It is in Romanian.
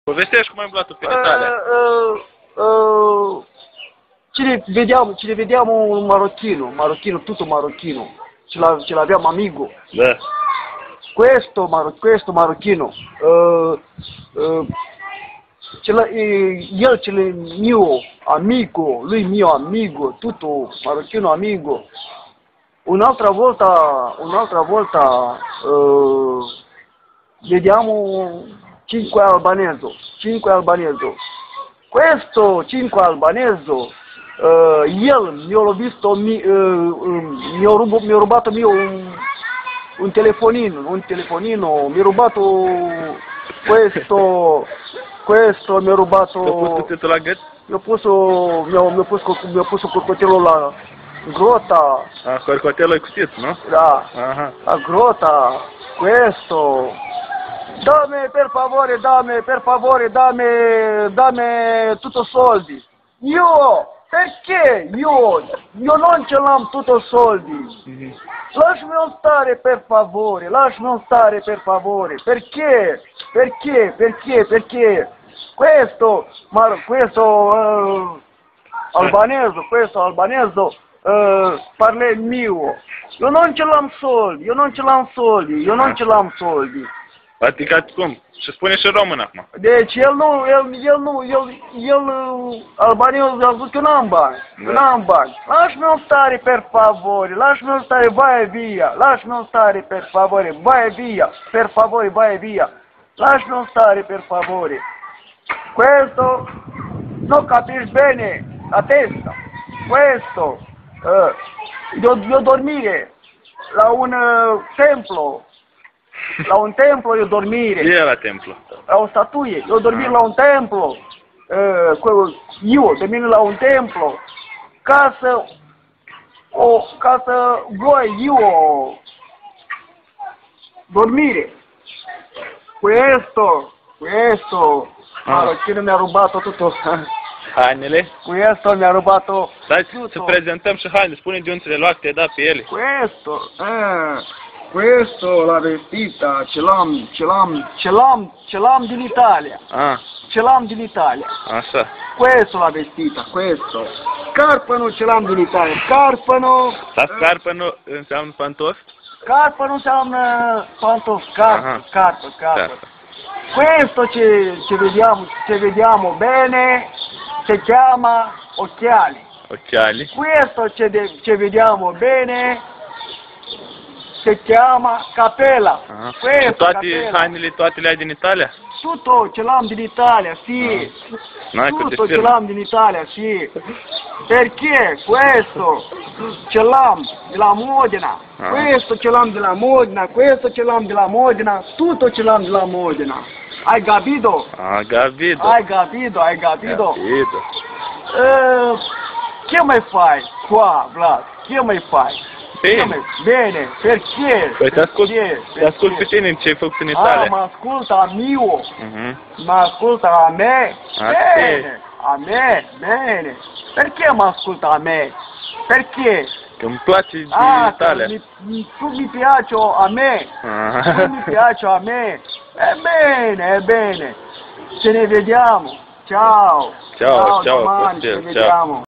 Povestești cum ai umblat tu prin Italia. Cine vedeam un marochino, tutto marochino, ce l'abbiamo amico. Da. Questo marochino, el cel mio amico, lui mio amico, tutto marochino amico. Un'altra volta vediamo 5 albanesi. Questo 5 albanesi, el mi-a visto, mi-a rubato mio un telefonino, mi-a rubato questo, mi-a rubato. Te-a pus cuțitul la gât? Mi-a pus corcotelul la grota. Corcotelul e cuțit, nu? Da. Aha. La grota, questo. Dammi per favore, dammi tutto soldi. Perché? Io non ce l'ho tutto soldi. Lasciami stare per favore. Perché? Questo albanese parla mio. Io non ce l'ho soldi. Adică cum? Și spune și român acum. Deci el albanezul a zis că n-am bani. Lasci-mi stare per favore, vai via. Lasci-mi stare per favore, vai via. Lasci-mi stare per favore. Questo non capisci bene la testa. Questo io dormire la un templo. La un templo io dormire. Ce e la templu? La o statuie. Io dormire la un templo. Io dormire la un templo. Ca să voi io dormire. Questo. Marochino mi-a rubato tutto. Hainele? Questo mi-a rubato Stai tutto. să prezentăm și haine. Spune de unde ți le luat, te-ai dat pe ele. Questo la vestita, ce l'am din Italia. Ce l'am din Italia. Așa. Questo la vestita, questo. Scarpano ce l'am din Italia. Scarpano. Dar scarpă înseamnă pantofi? Scarpă nu înseamnă pantofi, scarpă. Questo ce vediamo bene, si chiama occhiali. Occhiali. Questo ce vediamo bene, si chiama capella. Și toate hainele, toate le ai din Italia? Tutto ce l'am din Italia, sì. Tutto ce l'am din Italia, sì. Perché questo ce l'am della Modena. Questo ce l'am della Modena, questo ce l'am della Modena, tutto ce l'am della Modena. Hai capito? Hai capito? Che mai fai qua, Vlad? Che mai fai? Bene, perché? Păi te ascult pe tine ce ai făcut în Italia. Mă ascultă a mio. Mă ascultă a me. Bene. Perché mă ascultă a me? Perché? Că îmi place din Italia. Tu mi piace a me. E bene. Ce ne vediamo. Ciao. Ciao, Domani, ce ne vediamo.